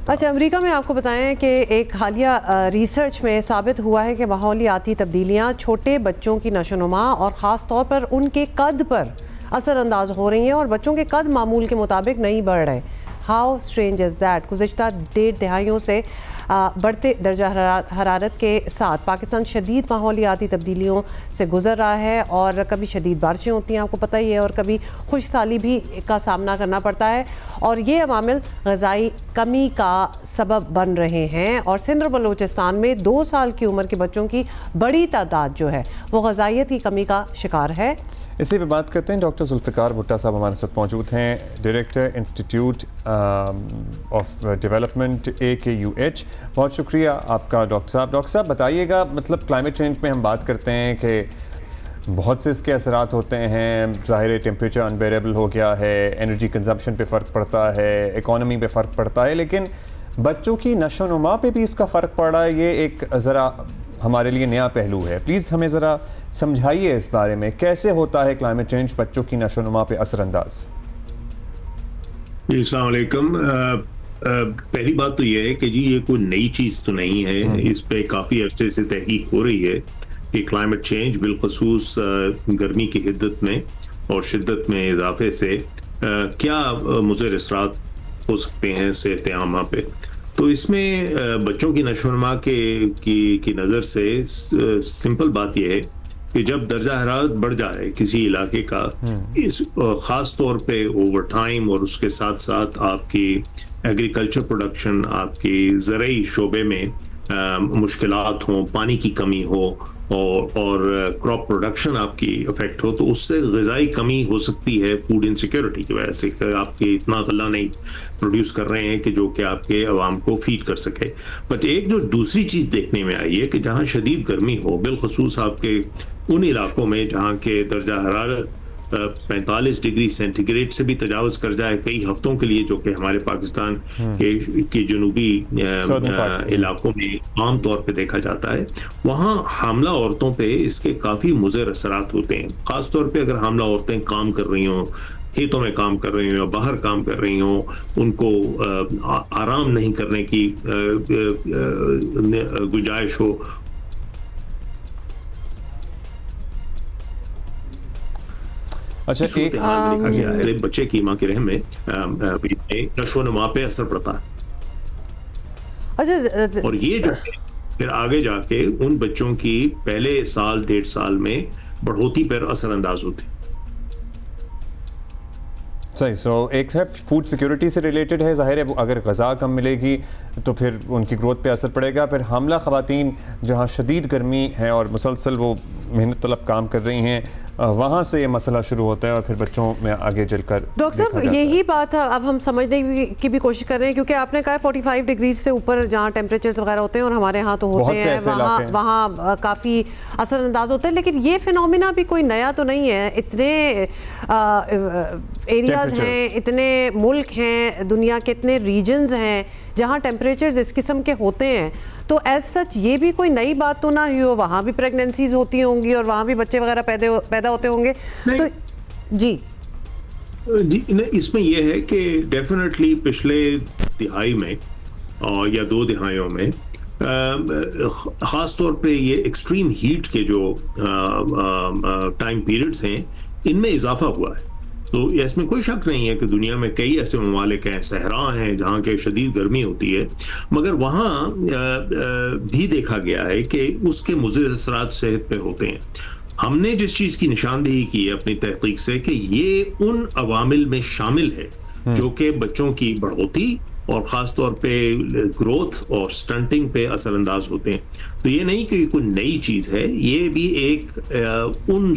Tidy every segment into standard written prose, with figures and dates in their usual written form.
अच्छा, अमेरिका में आपको बताएं कि एक हालिया रिसर्च में साबित हुआ है कि माहौलियाती तब्दीलियां छोटे बच्चों की नशोनुमा और ख़ास तौर पर उनके कद पर असरअंदाज हो रही हैं और बच्चों के कद मामूल के मुताबिक नहीं बढ़ रहे। How strange is that. गुज़िश्ता 1.5 दहाइयों से बढ़ते दर्जा हरारत के साथ पाकिस्तान शदीद माहौलियाती तब्दीलियों से गुजर रहा है और कभी शदीद बारिशें होती हैं, आपको पता ही है, और कभी खुशहाली भी का सामना करना पड़ता है, और ये अवामिल ग़िज़ाई कमी का सबब बन रहे हैं। और सिंध और बलूचिस्तान में 2 साल की उम्र के बच्चों की बड़ी तादाद जो है वो ग़िज़ाइयत की कमी का शिकार है। इसी पे बात करते हैं। डॉक्टर जुल्फ़िकार भुट्टा साहब हमारे साथ मौजूद हैं, director institute of development AKUH। बहुत शुक्रिया आपका डॉक्टर साहब। डॉक्टर साहब बताइएगा, मतलब क्लाइमेट चेंज पे हम बात करते हैं कि बहुत से इसके असरात होते हैं, ज़ाहिर टेम्परेचर अनबेरेबल हो गया है, एनर्जी कंजम्पशन पे फ़र्क पड़ता है, इकॉनमी पे फ़र्क पड़ता है, लेकिन बच्चों की नशोनुमा पे भी इसका फ़र्क पड़ रहा है। ये एक ज़रा हमारे लिए नया पहलू है। प्लीज़ हमें ज़रा समझाइए इस बारे में, कैसे होता है क्लाइमेट चेंज बच्चों की नशोनुमा पे असरअंदाज। अस्सलाम वालेकुम। पहली बात तो ये है कि जी ये कोई नई चीज़ तो नहीं है, इस पे काफ़ी अरसे से तहकीक हो रही है कि क्लाइमेट चेंज बिलखसूस गर्मी की हिद्दत में और शिद्दत में इजाफे से क्या मुज़र असरात हो सकते हैं सेहत आमा पे। तो इसमें बच्चों की नशोनुमा की नज़र से सिंपल बात यह है कि जब दर्जा हरारत बढ़ जाए किसी इलाके का, इस ख़ास तौर पे ओवर टाइम और उसके साथ साथ आपकी एग्रीकल्चर प्रोडक्शन, आपकी ज़रई शोबे में मुश्किलात हों, पानी की कमी हो और क्रॉप प्रोडक्शन आपकी अफेक्ट हो, तो उससे ग़िज़ाई कमी हो सकती है फूड इनसिक्योरिटी की वजह से कि आपके इतना गला नहीं प्रोड्यूस कर रहे हैं कि जो कि आपके अवाम को फीड कर सके। बट एक जो दूसरी चीज़ देखने में आई है कि जहाँ शदीद गर्मी हो, बिलखसूस आपके उन इलाकों में जहाँ के दर्जा हरारत 45 डिग्री सेंटीग्रेड से भी तजावज़ कर जाए कई हफ्तों के लिए, जो कि हमारे पाकिस्तान के जनूबी इलाकों में आम तौर पे देखा जाता है, वहाँ हामला औरतों पे इसके काफ़ी मुज़र असरात होते हैं। ख़ास तौर पे अगर हामला औरतें काम कर रही हों, खेतों में काम कर रही हों, बाहर काम कर रही हों, उनको आराम नहीं करने की गुंजाइश हो। अच्छा, एक देखा गया है बच्चे की माँ के रहम में नशोनुमा पे असर पड़ता है। अच्छा, और ये जो है फिर आगे जाके उन बच्चों की पहले साल 1.5 साल में बढ़ोतरी पर असरअंदाज होते हैं। सही। सो एक है फूड सिक्योरिटी से रिलेटेड है, ज़ाहिर है वो अगर ग़ज़ा कम मिलेगी तो फिर उनकी ग्रोथ पे असर पड़ेगा। फिर हामला ख़वातीन जहाँ शदीद गर्मी है और मुसलसल वो मेहनत तलब काम कर रही हैं, वहाँ से ये मसला शुरू होता है और फिर बच्चों में आगे चलकर। डॉक्टर साहब यही बात है अब हम समझने की भी कोशिश कर रहे हैं, क्योंकि आपने कहा 45 डिग्री से ऊपर जहाँ टेम्परेचर्स वगैरह होते हैं और हमारे यहाँ तो होते हैं, वहाँ काफ़ी असरअंदाज होते हैं। लेकिन ये फिनोमिना भी कोई नया तो नहीं है। इतने एरियाज़ हैं, इतने मुल्क हैं, दुनिया के इतने रीजन्स हैं जहाँ टेम्परेचर्स इस किस्म के होते हैं, तो एज सच ये भी कोई नई बात तो ना हुई हो। वहाँ भी प्रेगनेंसीज होती होंगी और वहाँ भी बच्चे वगैरह पैदा होते होंगे। तो जी इसमें यह है कि डेफिनेटली पिछले तिहाई में या 2 दिहाइयों में ख़ास तौर पे ये एक्सट्रीम हीट के जो टाइम पीरियड्स हैं, इनमें इजाफा हुआ है। तो इसमें कोई शक नहीं है कि दुनिया में कई ऐसे ममालिक हैं, सहरा हैं, जहाँ के शदीद गर्मी होती है, मगर वहाँ भी देखा गया है कि उसके मुज़र असरात सेहत पे होते हैं। हमने जिस चीज़ की निशानदेही की है अपनी तहकीक से कि ये उन अवामिल में शामिल है जो कि बच्चों की बढ़ोतरी और ख़ास तौर पे ग्रोथ और स्टंटिंग पे असरअंदाज होते हैं। तो ये नहीं कि कोई नई चीज़ है, ये भी एक उन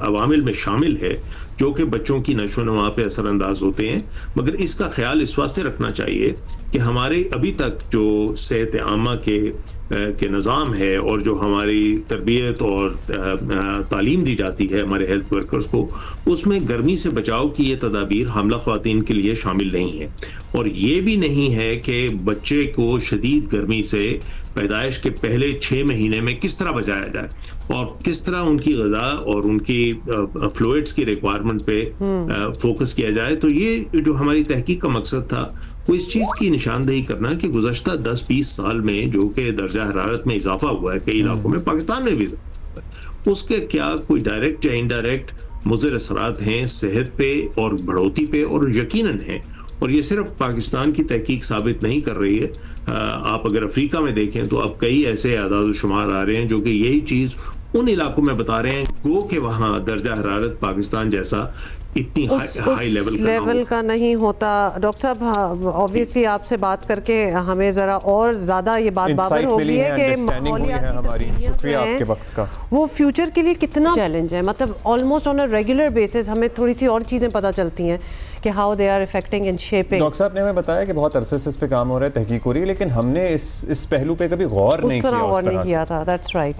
अवामिल में शामिल है जो कि बच्चों की नशोनुमा पे असरअंदाज होते हैं। मगर इसका ख्याल इस वास्ते रखना चाहिए कि हमारे अभी तक जो सेहत आमा के निज़ाम है और जो हमारी तरबियत और तालीम दी जाती है हमारे हेल्थ वर्कर्स को, उसमें गर्मी से बचाव की ये तदाबीर हामला ख़वातीन के लिए शामिल नहीं है। और ये भी नहीं है कि बच्चे को शदीद गर्मी से पैदाइश के पहले 6 महीने में किस तरह बचाया जाए और किस तरह उनकी ग़िज़ा और उनकी फ्लूइड्स की रिक्वायरमेंट पे फोकस किया जाए। तो ये जो हमारी तहकीक का मकसद था वो इस चीज़ की निशानदेही करना कि गुज़श्ता 10-20 साल में जो कि दर्जा हरारत में इजाफा हुआ है कई इलाकों में, पाकिस्तान में भी इजाफा हुआ है, उसके क्या कोई डायरेक्ट या इनडायरेक्ट मुज़र असरात हैं सेहत पे और बढ़ोतरी पे, और यकीनन है। और ये सिर्फ पाकिस्तान की तहकीक साबित नहीं कर रही है, आप अगर अफ्रीका में देखें तो अब कई ऐसे आदाद शुमार आ रहे हैं जो कि यही चीज़ उन इलाकों में बता रहे हैं गो कि वहाँ दर्जा हरारत पाकिस्तान जैसा इतनी हाई लेवल का नहीं होता। डॉक्टर साहब, ऑब्वियसली आपसे बात करके हमें ज़रा और ज़्यादा ये बात बाबर हो गई है कि शुक्रिया आपके वक्त का, वो फ्यूचर के लिए कितना चैलेंज है। मतलब almost on a regular basis हमें थोड़ी सी और चीज़ें पता चलती हैं कि how they are affecting and shaping. Doctor साहब ने हमें बताया कि बहुत अरसे से इस पे काम हो रहा है, तहकीक हो रही है, लेकिन हमने इस पहलू पे कभी गौर नहीं किया था। That's right.